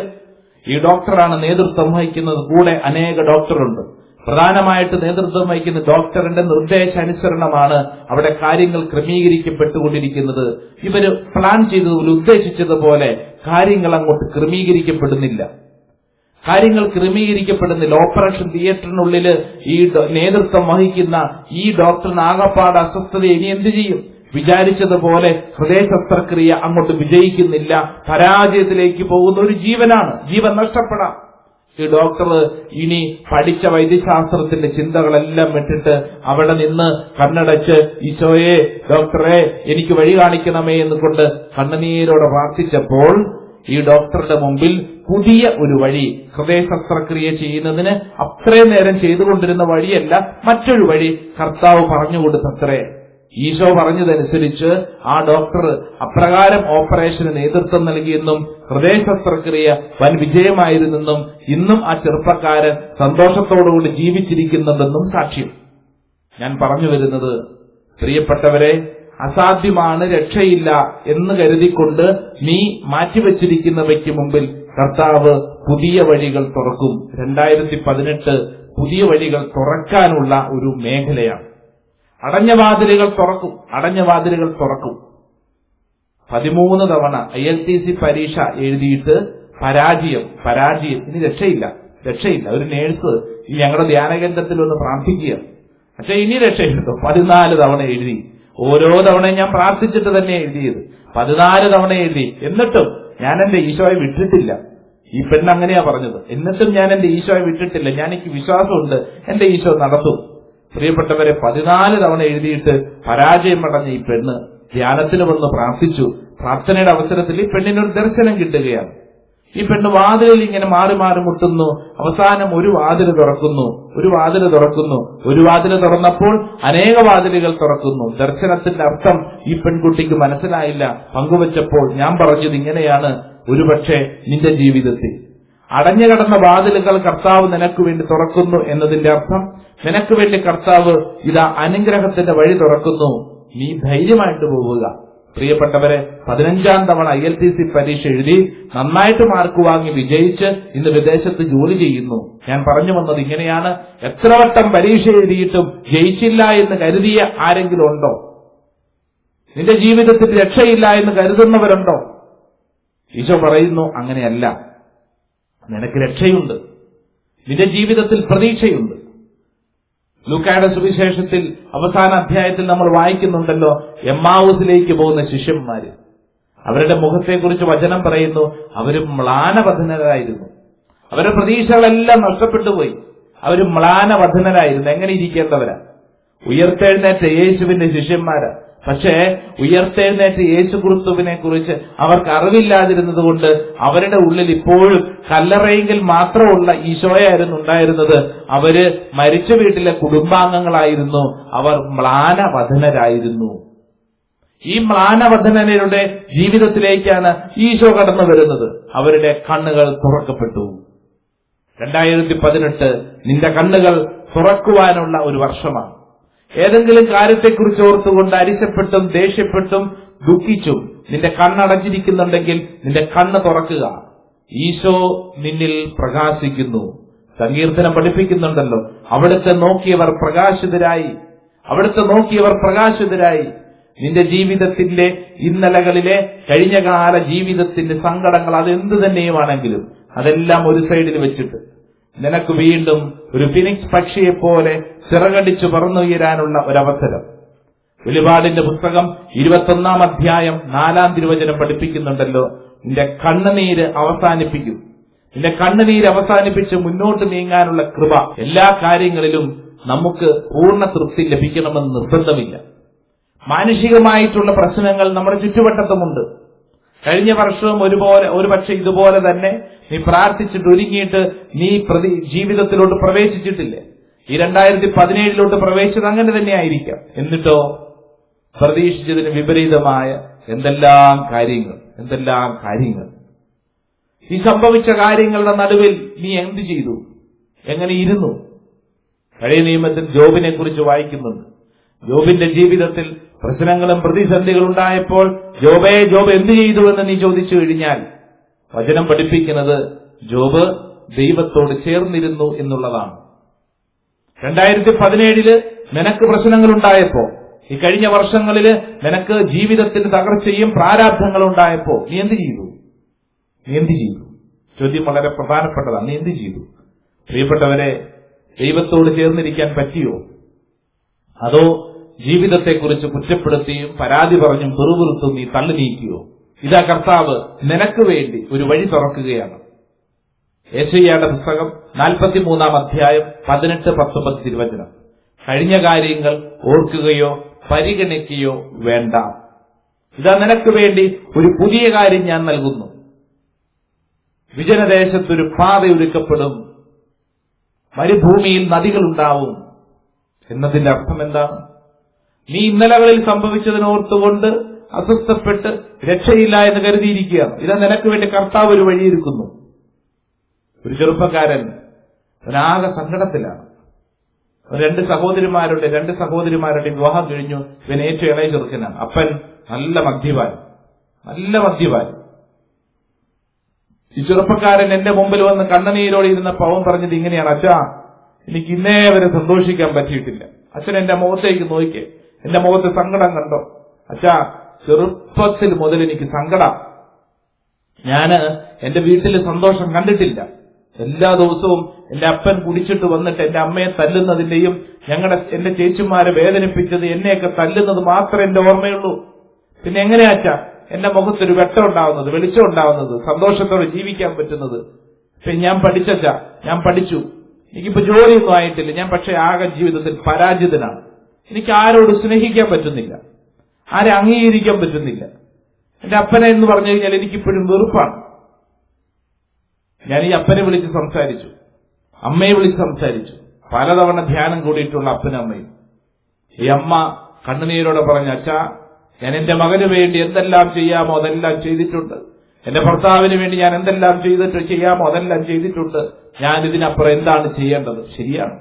ഈ ഡോക്ടറാണ് നേതൃത്വം വഹിക്കുന്നത്. കൂടെ അനേക ഡോക്ടറുണ്ട്. പ്രധാനമായിട്ട് നേതൃത്വം വഹിക്കുന്ന ഡോക്ടറിന്റെ നിർദ്ദേശാനുസരണമാണ് അവിടെ കാര്യങ്ങൾ ക്രമീകരിക്കപ്പെട്ടുകൊണ്ടിരിക്കുന്നത്. ഇവര് പ്ലാൻ ചെയ്തതുപോലെ, ഉദ്ദേശിച്ചതുപോലെ കാര്യങ്ങൾ അങ്ങോട്ട് ക്രമീകരിക്കപ്പെടുന്നില്ല. ഓപ്പറേഷൻ തിയേറ്ററിനുള്ളിൽ ഈ നേതൃത്വം വഹിക്കുന്ന ഈ ഡോക്ടറിന് ആകപ്പാട് അസ്വസ്ഥത. ഇനി എന്ത് ചെയ്യും? വിചാരിച്ചതുപോലെ ഹൃദയ ശസ്ത്രക്രിയ അങ്ങോട്ട് വിജയിക്കുന്നില്ല. പരാജയത്തിലേക്ക് പോകുന്ന ഒരു ജീവനാണ്. ജീവൻ നഷ്ടപ്പെടാം. ഈ ഡോക്ടർ ഇനി പഠിച്ച വൈദ്യശാസ്ത്രത്തിന്റെ ചിന്തകളെല്ലാം വിട്ടിട്ട് അവിടെ നിന്ന് കണ്ണടച്ച് ഈശോയെ, ഡോക്ടറെ, എനിക്ക് വഴി കാണിക്കണമേ എന്നുകൊണ്ട് കണ്ണുനീരോടെ പ്രാർത്ഥിച്ചപ്പോൾ ഈ ഡോക്ടറുടെ മുമ്പിൽ പുതിയ ഒരു വഴി, ഹൃദയ ശസ്ത്രക്രിയ ചെയ്യുന്നതിന് അത്രയും നേരം ചെയ്തുകൊണ്ടിരുന്ന വഴിയല്ല, മറ്റൊരു വഴി കർത്താവ് പറഞ്ഞുകൊടുത്തത്രേ. ഈശോ പറഞ്ഞതനുസരിച്ച് ആ ഡോക്ടർ അപ്രകാരം ഓപ്പറേഷന് നേതൃത്വം നൽകിയെന്നും ഹൃദയ ശസ്ത്രക്രിയ വൻ വിജയമായിരുന്നെന്നും ഇന്നും ആ ചെറുപ്പക്കാരൻ സന്തോഷത്തോടുകൂടി ജീവിച്ചിരിക്കുന്നുണ്ടെന്നും സാക്ഷ്യം. ഞാൻ പറഞ്ഞു വരുന്നത്, പ്രിയപ്പെട്ടവരെ, അസാധ്യമാണ്, രക്ഷയില്ല എന്ന് കരുതിക്കൊണ്ട് നീ മാറ്റിവെച്ചിരിക്കുന്നവയ്ക്ക് മുമ്പിൽ കർത്താവ് പുതിയ വഴികൾ തുറക്കും. 2018 പുതിയ വഴികൾ തുറക്കാനുള്ള ഒരു മേഖലയാണ്. അടഞ്ഞ വാതിലുകൾ തുറക്കും. 13 തവണ ILTC പരീക്ഷ എഴുതിയിട്ട് പരാജയം. ഇനി രക്ഷയില്ല. ഒരു നേഴ്സ് ഈ ഞങ്ങളുടെ ധ്യാനകേന്ദ്രത്തിൽ ഒന്ന് പ്രാർത്ഥിക്കുക, പക്ഷെ ഇനി രക്ഷയില്ല. 14 തവണ എഴുതി. ഓരോ തവണയും ഞാൻ പ്രാർത്ഥിച്ചിട്ട് തന്നെ എഴുതിയത്. 14 തവണ എഴുതി. എന്നിട്ടും ഞാൻ എന്റെ ഈശോയെ വിട്ടിട്ടില്ല. ഈ പെണ്ണ് അങ്ങനെയാ പറഞ്ഞത്. എന്നിട്ടും ഞാൻ എന്റെ ഈശോയെ വിട്ടിട്ടില്ല. എനിക്ക് വിശ്വാസമുണ്ട് എന്റെ ഈശോ നടത്തും. പ്രിയപ്പെട്ടവരെ, 14 തവണ എഴുതിയിട്ട് പരാജയമടഞ്ഞ ഈ പെണ്ണ് ധ്യാനത്തിന് വന്ന് പ്രാർത്ഥിച്ചു. പ്രാർത്ഥനയുടെ അവസരത്തിൽ ഈ പെണ്ണിനൊരു ദർശനം കിട്ടുകയാണ്. ഈ പെണ്ണ് വാതിലിൽ ഇങ്ങനെ മാറി മാറി മുട്ടുന്നു. അവസാനം ഒരു വാതിൽ തുറക്കുന്നു. ഒരു വാതിൽ തുറന്നപ്പോൾ അനേക വാതിലുകൾ തുറക്കുന്നു. ദർശനത്തിന്റെ അർത്ഥം ഈ പെൺകുട്ടിക്ക് മനസ്സിലായില്ല. പങ്കുവച്ചപ്പോൾ ഞാൻ പറഞ്ഞത് ഇങ്ങനെയാണ്: ഒരുപക്ഷെ നിന്റെ ജീവിതത്തിൽ അടഞ്ഞുകിടന്ന വാതിലുകൾ കർത്താവ് നിനക്ക് വേണ്ടി തുറക്കുന്നു എന്നതിന്റെ അർത്ഥം, നിനക്ക് വേണ്ടി കർത്താവ് ഇതാ അനുഗ്രഹത്തിന്റെ വഴി തുറക്കുന്നു. നീ ധൈര്യമായിട്ട് പോവുക. പ്രിയപ്പെട്ടവരെ, 15ാം തവണ ILTC പരീക്ഷ എഴുതി നന്നായിട്ട് മാർക്ക് വാങ്ങി വിജയിച്ച് ഇന്ന് വിദേശത്ത് ജോലി ചെയ്യുന്നു. ഞാൻ പറഞ്ഞു വന്നത് ഇങ്ങനെയാണ്: എത്ര വട്ടം പരീക്ഷ എഴുതിയിട്ടും ജയിച്ചില്ല എന്ന് കരുതിയ ആരെങ്കിലും ഉണ്ടോ? നിന്റെ ജീവിതത്തിൽ രക്ഷയില്ല എന്ന് കരുതുന്നവരുണ്ടോ? ഈശോ പറയുന്നു, അങ്ങനെയല്ല. നിനക്ക് രക്ഷയുണ്ട്. നിന്റെ ജീവിതത്തിൽ പ്രതീക്ഷയുണ്ട്. ലൂക്കായുടെ സുവിശേഷത്തിൽ അവസാന അധ്യായത്തിൽ നമ്മൾ വായിക്കുന്നുണ്ടല്ലോ, എമ്മാവൂസിലേക്ക് പോകുന്ന ശിഷ്യന്മാര്. അവരുടെ മുഖത്തെക്കുറിച്ച് വചനം പറയുന്നു, അവര് മ്ലാനവദനരായിരുന്നു. അവരുടെ പ്രതീക്ഷകളെല്ലാം നഷ്ടപ്പെട്ടു പോയി. അവര് മ്ലാനവധനരായിരുന്നു. എങ്ങനെ ഇരിക്കേണ്ടവരാ? ഉയർത്തെഴുന്നേറ്റ യേശുവിന്റെ ശിഷ്യന്മാരാ. പക്ഷേ ഉയർത്തെഴുന്നേറ്റ യേശു ക്രിസ്തുവിനെ കുറിച്ച് അവർക്ക് അറിവില്ലാതിരുന്നത് കൊണ്ട് അവരുടെ ഉള്ളിൽ ഇപ്പോഴും കല്ലറയെങ്കിൽ മാത്രമുള്ള ഈശോയായിരുന്നു ഉണ്ടായിരുന്നത്. അവര് മരിച്ച വീട്ടിലെ കുടുംബാംഗങ്ങളായിരുന്നു. അവർ മ്ലാനവധനരായിരുന്നു. ഈ മ്ലാനവധനരുടെ ജീവിതത്തിലേക്കാണ് ഈശോ കടന്നു വരുന്നത്. അവരുടെ കണ്ണുകൾ തുറക്കപ്പെട്ടു. 2018 നിന്റെ കണ്ണുകൾ തുറക്കുവാനുള്ള ഒരു വർഷമാണ്. ഏതെങ്കിലും കാര്യത്തെക്കുറിച്ച് ഓർത്തുകൊണ്ട് അരിശപ്പെട്ടും ദേഷ്യപ്പെട്ടും ദുഃഖിച്ചും നിന്റെ കണ്ണടച്ചിരിക്കുന്നുണ്ടെങ്കിൽ നിന്റെ കണ്ണ് തുറക്കുക. ഈശോ നിന്നിൽ പ്രകാശിക്കുന്നു. സങ്കീർത്തനം പഠിപ്പിക്കുന്നുണ്ടല്ലോ, അവിടുത്തെ നോക്കിയവർ പ്രകാശിതരായി, അവിടുത്തെ നോക്കിയവർ പ്രകാശിതരായി. നിന്റെ ജീവിതത്തിന്റെ ഇന്നലകളിലെ കഴിഞ്ഞകാല ജീവിതത്തിന്റെ സങ്കടങ്ങൾ അതെന്തു തന്നെയുമാണെങ്കിലും അതെല്ലാം ഒരു സൈഡിൽ വെച്ചിട്ട് നിനക്ക് വീണ്ടും ഒരു ഫിനിക്സ് പക്ഷിയെപ്പോലെ ചിറകടിച്ചു പറന്നുയരാനുള്ള ഒരവസരം. വെളിപാടിന്റെ പുസ്തകം 21-ാം അധ്യായം 4-ാം തിരുവചനം പഠിപ്പിക്കുന്നുണ്ടല്ലോ, നിന്റെ കണ്ണുനീര് അവസാനിപ്പിക്കും. നിന്റെ കണ്ണുനീര് അവസാനിപ്പിച്ച് മുന്നോട്ട് നീങ്ങാനുള്ള കൃപ. എല്ലാ കാര്യങ്ങളിലും നമുക്ക് പൂർണ്ണ തൃപ്തി ലഭിക്കണമെന്ന് നിർബന്ധമില്ല. മാനുഷികമായിട്ടുള്ള പ്രശ്നങ്ങൾ നമ്മുടെ ചുറ്റുവട്ടത്തുമുണ്ട്. കഴിഞ്ഞ വർഷവും ഒരുപക്ഷെ ഇതുപോലെ തന്നെ നീ പ്രാർത്ഥിച്ചിട്ട് ഒരുങ്ങിയിട്ട് നീ ജീവിതത്തിലോട്ട് പ്രവേശിച്ചിട്ടില്ലേ? ഈ 2017 പ്രവേശിച്ചത് അങ്ങനെ തന്നെയായിരിക്കാം. എന്നിട്ടോ പ്രതീക്ഷിച്ചതിന് വിപരീതമായ എന്തെല്ലാം കാര്യങ്ങൾ ഈ സംഭവിച്ച കാര്യങ്ങളുടെ നടുവിൽ നീ എന്ത് ചെയ്തു? എങ്ങനെ ഇരുന്നു? പഴയ നിയമത്തിൽ ജോബിനെ കുറിച്ച് വായിക്കുന്നുണ്ട്. ജോബിന്റെ ജീവിതത്തിൽ പ്രശ്നങ്ങളും പ്രതിസന്ധികളും ഉണ്ടായപ്പോൾ ജോബ് എന്ത് ചെയ്തു എന്ന് നീ ചോദിച്ചു കഴിഞ്ഞാൽ വചനം പഠിപ്പിക്കുന്നത് ജോബ് ദൈവത്തോട് ചേർന്നിരുന്നു എന്നുള്ളതാണ്. 2017 നിനക്ക് പ്രശ്നങ്ങളുണ്ടായപ്പോ, ഈ കഴിഞ്ഞ വർഷങ്ങളില് നിനക്ക് ജീവിതത്തിൽ തകർച്ചയും പ്രാരാബ്ധങ്ങളും ഉണ്ടായപ്പോ നീ എന്ത് ചെയ്തു? ചോദ്യം വളരെ പ്രധാനപ്പെട്ടതാണ്. നീ എന്ത് ചെയ്തു? പ്രിയപ്പെട്ടവരെ, ദൈവത്തോട് ചേർന്നിരിക്കാൻ പറ്റിയോ? അതോ ജീവിതത്തെക്കുറിച്ച് കുറ്റപ്പെടുത്തിയും പരാതി പറഞ്ഞും പെറുപെറുത്തും നീ തള്ളി നീക്കിയോ? ഇതാ കർത്താവ് നിനക്ക് വേണ്ടി ഒരു വഴി തുറക്കുകയാണ്. യെശയ്യായുടെ പുസ്തകം 43-ാം അധ്യായം 18-19 തിരുവചനം. കഴിഞ്ഞ കാര്യങ്ങൾ ഓർക്കുകയോ പരിഗണിക്കുകയോ വേണ്ട. ഇതാ നിനക്ക് വേണ്ടി ഒരു പുതിയ കാര്യം ഞാൻ നൽകുന്നു. വിജനദേശത്തൊരു പാത ഒരുക്കപ്പെടും, മരുഭൂമിയിൽ നദികളുണ്ടാവും. എന്നതിന്റെ അർത്ഥം എന്താണ്? നീ ഇന്നലകളിൽ സംഭവിച്ചതിനോർത്തുകൊണ്ട് അസ്വസ്ഥപ്പെട്ട് രക്ഷയില്ല എന്ന് കരുതിയിരിക്കുകയാണ്. ഇതാ നിനക്ക് വേണ്ടി കർത്താവ് ഒരു വഴിയൊരുക്കുന്നു. ഒരു ചെറുപ്പക്കാരൻ അവനാകെ സങ്കടത്തിലാണ്. രണ്ട് സഹോദരിമാരുടെ വിവാഹം കഴിഞ്ഞു. ഇവൻ ഏറ്റവും ഇളയ ചെറുക്കനാണ്. അപ്പൻ നല്ല മദ്യപാൻ. ഈ ചെറുപ്പക്കാരൻ എന്റെ മുമ്പിൽ വന്ന് കണ്ണുനീരോടെ ഇരുന്നപ്പോൾ അവൻ പറഞ്ഞത് ഇങ്ങനെയാണ്: അച്ഛാ, എനിക്ക് ഇന്നേ വരെ സന്തോഷിക്കാൻ പറ്റിയിട്ടില്ല. അച്ഛൻ എന്റെ മുഖത്തേക്ക് നോക്കിക്കേ, എന്റെ മുഖത്ത് സങ്കടം കണ്ടോ? അച്ഛാ, ചെറുപ്പത്തിൽ മുതൽ എനിക്ക് സങ്കടം. ഞാന് എന്റെ വീട്ടിൽ സന്തോഷം കണ്ടിട്ടില്ല. എല്ലാ ദിവസവും എന്റെ അപ്പൻ കുടിച്ചിട്ട് വന്നിട്ട് എന്റെ അമ്മയെ തല്ലുന്നതിന്റെയും എന്റെ ചേച്ചിമാരെ വേദനിപ്പിച്ചത്, എന്നെയൊക്കെ തല്ലുന്നത് മാത്രമേ എന്റെ ഓർമ്മയുള്ളൂ. പിന്നെ എങ്ങനെയാ അച്ഛാ എന്റെ മുഖത്തൊരു വെട്ടം ഉണ്ടാവുന്നത്, വെളിച്ചം ഉണ്ടാവുന്നത്, സന്തോഷത്തോടെ ജീവിക്കാൻ പറ്റുന്നത്? ഞാൻ പഠിച്ചു. എനിക്കിപ്പോ ജോലിയൊന്നും ആയിട്ടില്ല. ഞാൻ പക്ഷെ ആകെ ജീവിതത്തിൽ പരാജിതനാണ്. എനിക്ക് ആരോട് സ്നേഹിക്കാൻ പറ്റുന്നില്ല, ആരെ അംഗീകരിക്കാൻ പറ്റുന്നില്ല. എന്റെ അപ്പനെ എന്ന് പറഞ്ഞു കഴിഞ്ഞാൽ എനിക്കിപ്പോഴും വെറുപ്പാണ്. ഞാൻ ഈ അപ്പനെ വിളിച്ച് സംസാരിച്ചു, അമ്മയെ വിളിച്ച് സംസാരിച്ചു. പലതവണ ധ്യാനം കൂടിയിട്ടുള്ള അപ്പനും അമ്മയും. ഈ അമ്മ കണ്ണുനീരോടെ പറഞ്ഞു: അച്ഛാ, ഞാൻ എന്റെ മകന് വേണ്ടി എന്തെല്ലാം ചെയ്യാമോ അതെല്ലാം ചെയ്തിട്ടുണ്ട്. എന്റെ ഭർത്താവിന് വേണ്ടി ഞാൻ എന്തെല്ലാം ചെയ്യാമോ അതെല്ലാം ചെയ്തിട്ടുണ്ട്. ഞാൻ ഇതിനപ്പുറം എന്താണ് ചെയ്യേണ്ടത്? ശരിയാണ്.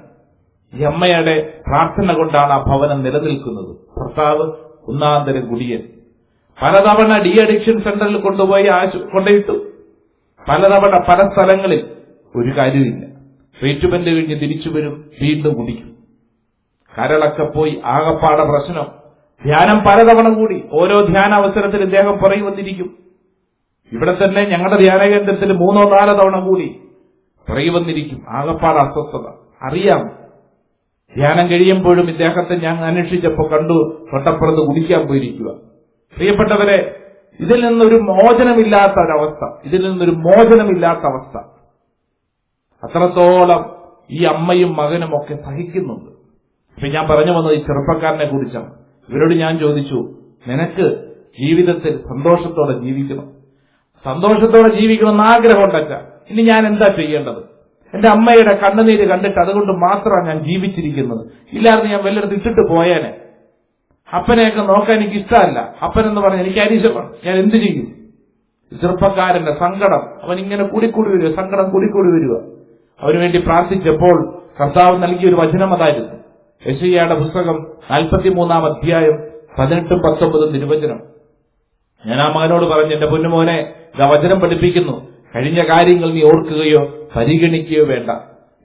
ഈ അമ്മയുടെ പ്രാർത്ഥന കൊണ്ടാണ് ആ ഭവനം നിലനിൽക്കുന്നത്. ഭർത്താവ് ഒന്നാന്തരം കുടിയൻ. പലതവണ ഡി അഡിക്ഷൻ സെന്ററിൽ കൊണ്ടുപോയിട്ടു. പലതവണ പല സ്ഥലങ്ങളിൽ. ഒരു കാര്യമില്ല. ട്രീറ്റ്മെന്റ് കഴിഞ്ഞ് തിരിച്ചു വരും, വീണ്ടും കുടിക്കും. കരളൊക്കെ പോയി, ആകപ്പാട പ്രശ്നം. ധ്യാനം പലതവണ കൂടി. ഓരോ ധ്യാന അവസരത്തിൽ ഇദ്ദേഹം പുറകെ വന്നിരിക്കും. ഇവിടെ തന്നെ ഞങ്ങളുടെ ധ്യാന കേന്ദ്രത്തിൽ 3-4 തവണ കൂടി പുറകെ വന്നിരിക്കും. ആകപ്പാട അസ്വസ്ഥത. അറിയാം. ധ്യാനം കഴിയുമ്പോഴും ഇദ്ദേഹത്തെ ഞാൻ അന്വേഷിച്ചപ്പോ കണ്ടു തൊട്ടപ്പുറത്ത് കുടിക്കാൻ പോയിരിക്കുക. പ്രിയപ്പെട്ടവരെ, ഇതിൽ നിന്നൊരു മോചനമില്ലാത്ത അവസ്ഥ. അത്രത്തോളം ഈ അമ്മയും മകനും ഒക്കെ സഹിക്കുന്നുണ്ട്. ഇപ്പൊ ഞാൻ പറഞ്ഞു വന്നത് ഈ ചെറുപ്പക്കാരനെ കുറിച്ചാണ്. ഇവരോട് ഞാൻ ചോദിച്ചു, നിനക്ക് ജീവിതത്തിൽ സന്തോഷത്തോടെ ജീവിക്കണം, സന്തോഷത്തോടെ ജീവിക്കണമെന്ന് ആഗ്രഹമുണ്ടച്ച, ഇനി ഞാൻ എന്താ ചെയ്യേണ്ടത്? എന്റെ അമ്മയുടെ കണ്ണുനീര് കണ്ടിട്ട് അതുകൊണ്ട് മാത്രമാണ് ഞാൻ ജീവിച്ചിരിക്കുന്നത്. ഇല്ലാതെ ഞാൻ വല്ലയിടത്ത് ഇട്ടിട്ട് പോയേനെ. അപ്പനെയൊക്കെ നോക്കാൻ എനിക്ക് ഇഷ്ടമല്ല. അപ്പനെന്ന് പറഞ്ഞാൽ എനിക്ക് അരിശമാണ്. ഞാൻ എന്ത് ചെയ്യും? ചെറുപ്പക്കാരന്റെ സങ്കടം അവൻ ഇങ്ങനെ കൂടിക്കൂടി വരിക, സങ്കടം കൂടിക്കൂടി വരിക. അവന് വേണ്ടി പ്രാർത്ഥിച്ചപ്പോൾ കർത്താവ് നൽകിയൊരു വചനം അതായിരുന്നു. യെശയ്യായുടെ പുസ്തകം 43-ാം അധ്യായം 18-19 തിരുവചനം. ഞാൻ ആ മകനോട് പറഞ്ഞു, എന്റെ പൊന്നുമോനെ, ഇതാ വചനം പഠിപ്പിക്കുന്നു. കഴിഞ്ഞ കാര്യങ്ങൾ നീ ഓർക്കുകയോ പരിഗണിക്കുകയോ വേണ്ട.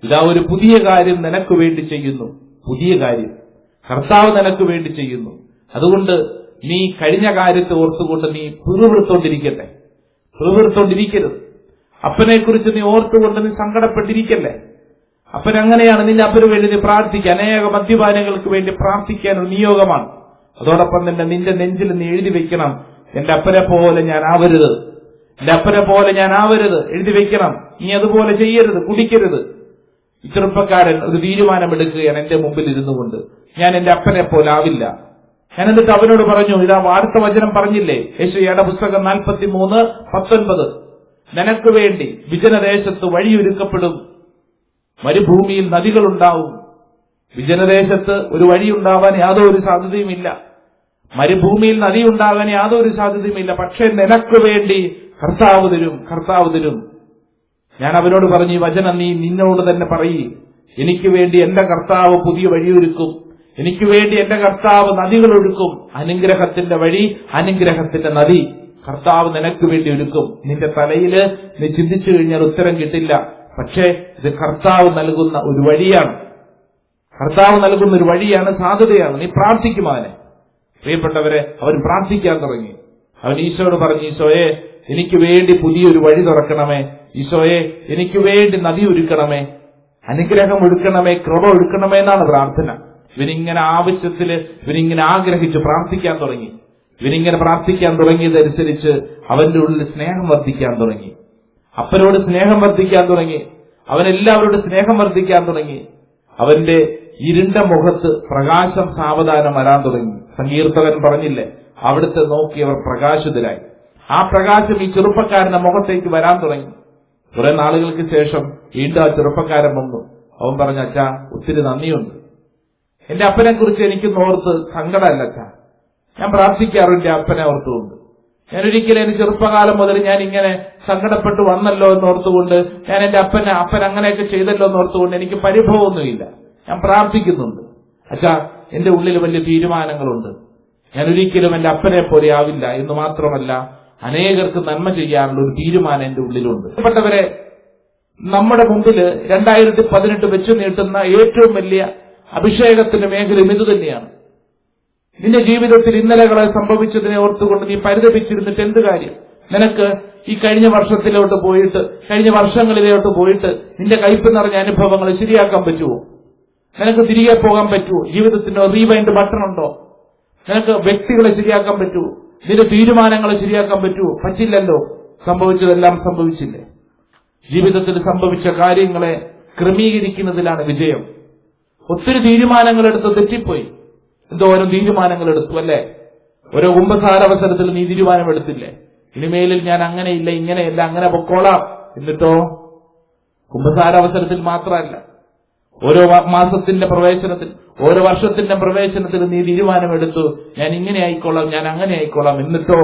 ഇതാ ഒരു പുതിയ കാര്യം നിനക്ക് വേണ്ടി ചെയ്യുന്നു. പുതിയ കാര്യം കർത്താവ് നിനക്ക് വേണ്ടി ചെയ്യുന്നു. അതുകൊണ്ട് നീ കഴിഞ്ഞ കാര്യത്തെ ഓർത്തുകൊണ്ട് നീ പിറുപിറുത്തോണ്ടിരിക്കരുത്. അപ്പനെക്കുറിച്ച് നീ ഓർത്തുകൊണ്ട് നീ സങ്കടപ്പെട്ടിരിക്കല്ലേ. അപ്പൻ അങ്ങനെയാണ്. നിന്റെ അപ്പന് വേണ്ടി നീ പ്രാർത്ഥിക്കുക. അനേക മദ്യപാനങ്ങൾക്ക് വേണ്ടി പ്രാർത്ഥിക്കാൻ ഒരു നിയോഗമാണ്. അതോടൊപ്പം തന്നെ നിന്റെ നെഞ്ചിൽ നീ എഴുതി വെക്കണം, എന്റെ അപ്പനെ പോലെ ഞാൻ ആവരുത്, എന്റെ അപ്പനെ പോലെ ഞാൻ ആവരുത്. എഴുതി വെക്കണം. നീ അതുപോലെ ചെയ്യരുത്, കുടിക്കരുത്. ഈ ചെറുപ്പക്കാരൻ ഒരു തീരുമാനമെടുക്കുകയാണ് എന്റെ മുമ്പിൽ ഇരുന്നു കൊണ്ട്. ഞാൻ എന്റെ അപ്പനെ പോലെ ആവില്ല. ഞാൻ എന്നിട്ട് അവനോട് പറഞ്ഞു, ഇതാ വാർത്ത വചനം പറഞ്ഞില്ലേ, യെശയ്യായുടെ പുസ്തകം 43:19, നിനക്ക് വേണ്ടി വിജനദേശത്ത് വഴിയൊരുക്കപ്പെടും, മരുഭൂമിയിൽ നദികളുണ്ടാവും. വിജനദേശത്ത് ഒരു വഴിയുണ്ടാവാൻ യാതൊരു സാധ്യതയുമില്ല, മരുഭൂമിയിൽ നദി ഉണ്ടാകാൻ യാതൊരു സാധ്യതയുമില്ല. പക്ഷേ നിനക്ക് വേണ്ടി കർത്താവ് തരും. ഞാൻ അവനോട് പറഞ്ഞു, ഈ വചനം നീ നിന്നോട് തന്നെ പറയ്. എനിക്ക് വേണ്ടി എന്റെ കർത്താവ് പുതിയ വഴിയൊരുക്കും, എനിക്ക് വേണ്ടി എന്റെ കർത്താവ് നദികൾ ഒഴുക്കും. അനുഗ്രഹത്തിന്റെ വഴി, അനുഗ്രഹത്തിന്റെ നദി കർത്താവ് നിനക്ക് വേണ്ടി ഒരുക്കും. നിന്റെ തലയില് നീ ചിന്തിച്ചു കഴിഞ്ഞാൽ ഉത്തരം കിട്ടില്ല. പക്ഷേ ഇത് കർത്താവ് നൽകുന്ന ഒരു വഴിയാണ്, കർത്താവ് നൽകുന്ന ഒരു വഴിയാണ്, സാധ്യതയാണ്. നീ പ്രാർത്ഥിക്കും അവനെ. പ്രിയപ്പെട്ടവരെ, അവൻ പ്രാർത്ഥിക്കാൻ തുടങ്ങി. അവൻ ഈശോയോട് പറഞ്ഞു, ഈശോയെ എനിക്ക് വേണ്ടി പുതിയൊരു വഴി തുറക്കണമേ, ഈശോയെ എനിക്ക് വേണ്ടി നദി ഒരുക്കണമേ, അനുഗ്രഹം ഒഴുക്കണമേ, കൃപ ഒഴുക്കണമേ എന്നാണ് പ്രാർത്ഥന. ഇവനിങ്ങനെ ആവശ്യത്തില് ഇവനിങ്ങനെ ആഗ്രഹിച്ച് പ്രാർത്ഥിക്കാൻ തുടങ്ങി. ഇവനിങ്ങനെ പ്രാർത്ഥിക്കാൻ തുടങ്ങിയതനുസരിച്ച് അവന്റെ ഉള്ളിൽ സ്നേഹം വർദ്ധിക്കാൻ തുടങ്ങി. അപ്പനോട് സ്നേഹം വർദ്ധിക്കാൻ തുടങ്ങി. അവനെല്ലാവരോടും സ്നേഹം വർദ്ധിക്കാൻ തുടങ്ങി. അവന്റെ ഇരുണ്ട മുഖത്ത് പ്രകാശം സാവധാനം വരാൻ തുടങ്ങി. സങ്കീർത്തകൻ പറഞ്ഞില്ലേ, അവിടുത്തെ നോക്കിയവർ പ്രകാശിതരായി. ആ പ്രകാശം ഈ ചെറുപ്പക്കാരന്റെ മുഖത്തേക്ക് വരാൻ തുടങ്ങി. കുറെ നാളുകൾക്ക് ശേഷം വീണ്ടും ആ ചെറുപ്പക്കാരൻ വന്നു. അവൻ പറഞ്ഞു, അച്ഛാ ഒത്തിരി നന്ദിയുണ്ട്, എന്റെ അപ്പനെ കുറിച്ച് എനിക്ക് ഓർത്ത് സങ്കടമല്ല അച്ഛാ, ഞാൻ പ്രാർത്ഥിക്കാറുണ്ട് എന്റെ അപ്പനെ ഓർത്തുകൊണ്ട്. ഞാൻ ഒരിക്കലും എന്റെ ചെറുപ്പകാലം മുതൽ ഞാൻ ഇങ്ങനെ സങ്കടപ്പെട്ടു വന്നല്ലോ എന്നോർത്തുകൊണ്ട്, ഞാൻ എന്റെ അപ്പൻ അങ്ങനെയൊക്കെ ചെയ്തല്ലോ എന്നോർത്തുകൊണ്ട് എനിക്ക് പരിഭവമൊന്നുമില്ല. ഞാൻ പ്രാർത്ഥിക്കുന്നുണ്ട്. അച്ഛാ, എന്റെ ഉള്ളിൽ വലിയ തീരുമാനങ്ങളുണ്ട്. ഞാൻ ഒരിക്കലും എന്റെ അപ്പനെ പോലെ ആവില്ല എന്ന് മാത്രമല്ല, അനേകർക്ക് നന്മ ചെയ്യാനുള്ള ഒരു തീരുമാനം എന്റെ ഉള്ളിലുണ്ട്. പ്രിയപ്പെട്ടവരെ, നമ്മുടെ മുമ്പിൽ 2018 വെച്ചു നീട്ടുന്ന ഏറ്റവും വലിയ അഭിഷേകത്തിന്റെ മേഖലയും ഇത് തന്നെയാണ്. നിന്റെ ജീവിതത്തിൽ ഇന്നലകളെ സംഭവിച്ചതിനെ ഓർത്തുകൊണ്ട് നീ പരിതപിച്ചിരുന്നിട്ട് എന്ത് കാര്യം? നിനക്ക് ഈ കഴിഞ്ഞ വർഷത്തിലോട്ട് പോയിട്ട്, കഴിഞ്ഞ വർഷങ്ങളിലോട്ട് പോയിട്ട് നിന്റെ കയ്പ് നിറഞ്ഞ അനുഭവങ്ങൾ ശരിയാക്കാൻ പറ്റുമോ? നിനക്ക് തിരികെ പോകാൻ പറ്റുമോ? ജീവിതത്തിന്റെ റീവൈൻഡ് ബട്ടൺ ഉണ്ടോ? നിനക്ക് വ്യക്തികളെ ശരിയാക്കാൻ പറ്റുമോ? നിന്റെ തീരുമാനങ്ങളെ ശരിയാക്കാൻ പറ്റുമോ? പറ്റില്ലല്ലോ. സംഭവിച്ചതെല്ലാം സംഭവിച്ചില്ലേ? ജീവിതത്തിൽ സംഭവിച്ച കാര്യങ്ങളെ ക്രമീകരിക്കുന്നതിലാണ് വിജയം. ഒത്തിരി തീരുമാനങ്ങളെടുത്ത് തെറ്റിപ്പോയി. എന്തോരം തീരുമാനങ്ങളെടുത്തു അല്ലേ? ഓരോ കുമ്പസാരാവസരത്തിൽ നീ തീരുമാനമെടുത്തില്ലേ, ഇനിമേലിൽ ഞാൻ അങ്ങനെയില്ല, ഇങ്ങനെയല്ല, അങ്ങനെ പൊക്കോളാം. എന്നിട്ടോ കുമ്പസാരാവസരത്തിൽ മാത്രമല്ല, ഓരോ മാസത്തിന്റെ പ്രവേശനത്തിൽ, ഓരോ വർഷത്തിന്റെ പ്രവേശനത്തിൽ നീ തീരുമാനമെടുത്തു, ഞാൻ ഇങ്ങനെ ആയിക്കോളാം, ഞാൻ അങ്ങനെ ആയിക്കോളാം. എന്നിട്ടോ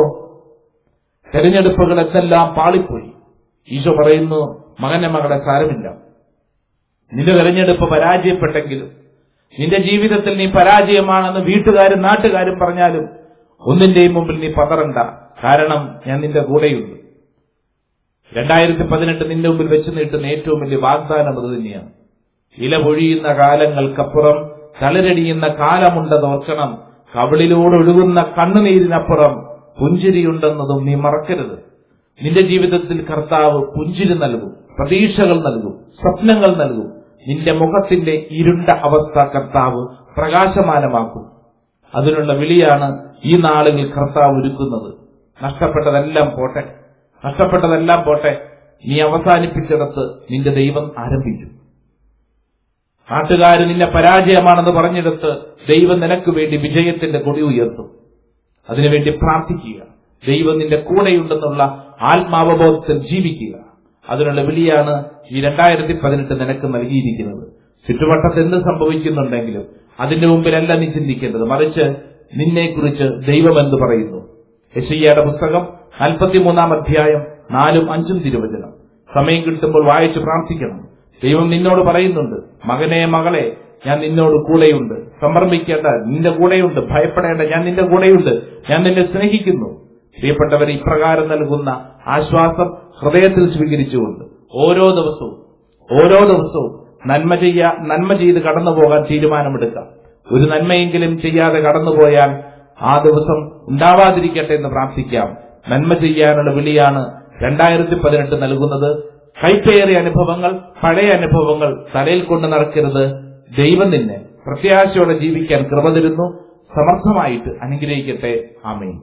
തെരഞ്ഞെടുപ്പുകൾ എല്ലാം പാളിപ്പോയി. ഈശോ പറയുന്നു, മകനെ മകളെ സാരമില്ല, നിന്റെ തെരഞ്ഞെടുപ്പ് പരാജയപ്പെട്ടെങ്കിലും, നിന്റെ ജീവിതത്തിൽ നീ പരാജയമാണെന്ന് വീട്ടുകാരും നാട്ടുകാരും പറഞ്ഞാലും ഒന്നിന്റെയും മുമ്പിൽ നീ പതറണ്ട. കാരണം ഞാൻ നിന്റെ കൂടെയുണ്ട്. 2018 നിന്റെ മുമ്പിൽ വെച്ച് നീട്ടുന്ന ഏറ്റവും വലിയ വാഗ്ദാനം അത് തന്നെയാണ്. ഇല പൊഴിയുന്ന കാലങ്ങൾക്കപ്പുറം തളിരടിയുന്ന കാലമുണ്ടെന്ന് ഓർക്കണം. കവിളിലൂടെ ഒഴുകുന്ന കണ്ണുനീരിനപ്പുറം പുഞ്ചിരിയുണ്ടെന്നതും നീ മറക്കരുത്. നിന്റെ ജീവിതത്തിൽ കർത്താവ് പുഞ്ചിരി നൽകും, പ്രതീക്ഷകൾ നൽകും, സ്വപ്നങ്ങൾ നൽകും. നിന്റെ മുഖത്തിന്റെ ഇരുണ്ട അവസ്ഥ കർത്താവ് പ്രകാശമാനമാക്കും. അതിനുള്ള വിളിയാണ് ഈ നാളുകളിൽ കർത്താവ് ഒരുക്കുന്നത്. നഷ്ടപ്പെട്ടതെല്ലാം പോട്ടെ, നഷ്ടപ്പെട്ടതെല്ലാം പോട്ടെ, നീ അവസാനിപ്പിച്ചിടത്ത് നിന്റെ ദൈവം ആരംഭിക്കും. നാട്ടുകാർ നിന്നെ പരാജയമാണെന്ന് പറഞ്ഞെടുത്ത് ദൈവം നിനക്ക് വേണ്ടി വിജയത്തിന്റെ കൊടി ഉയർത്തും. അതിനുവേണ്ടി പ്രാർത്ഥിക്കുക. ദൈവം നിന്റെ കൂടെയുണ്ടെന്നുള്ള ആത്മാവബോധത്തിൽ ജീവിക്കുക. അതിനുള്ള വിളിയാണ് ഈ 2018 നിനക്ക് നൽകിയിരിക്കുന്നത്. ചുറ്റുവട്ടത്ത് എന്ത് സംഭവിക്കുന്നുണ്ടെങ്കിലും അതിന്റെ മുമ്പിലല്ല നീ ചിന്തിക്കേണ്ടത്, മറിച്ച് നിന്നെക്കുറിച്ച് ദൈവം എന്ത് പറയുന്നു. യെശയ്യായുടെ പുസ്തകം 43-ാം അധ്യായം 4-5 തിരുവചനം സമയം കിട്ടുമ്പോൾ വായിച്ച് പ്രാർത്ഥിക്കണം. ദൈവം നിന്നോട് പറയുന്നുണ്ട്, മകനെ മകളെ, ഞാൻ നിന്നോട് കൂടെയുണ്ട്. സമർപ്പിക്കേണ്ട, നിന്റെ കൂടെയുണ്ട്. ഭയപ്പെടേണ്ട, ഞാൻ നിന്റെ കൂടെയുണ്ട്. ഞാൻ നിന്നെ സ്നേഹിക്കുന്നു. പ്രിയപ്പെട്ടവരെ, ഇപ്രകാരം നൽകുന്ന ആശ്വാസം ഹൃദയത്തിൽ സ്വീകരിച്ചുകൊണ്ട് ഓരോ ദിവസവും നന്മ ചെയ്ത് കടന്നുപോകാൻ തീരുമാനമെടുക്കാം. ഒരു നന്മയെങ്കിലും ചെയ്യാതെ കടന്നുപോയാൽ ആ ദിവസം ഉണ്ടാവാതിരിക്കട്ടെ എന്ന് പ്രാർത്ഥിക്കാം. നന്മ ചെയ്യാനുള്ള വിളിയാണ് 2018 നൽകുന്നത്. കൈപ്പേറിയ അനുഭവങ്ങൾ, പഴയ അനുഭവങ്ങൾ തലയിൽ കൊണ്ട് നടക്കരുത്. ദൈവം നിന്നെ പ്രത്യാശയോടെ ജീവിക്കാൻ കൃപ തരുന്നു. സമർത്ഥമായിട്ട് അനുഗ്രഹിക്കട്ടെ. ആമേൻ.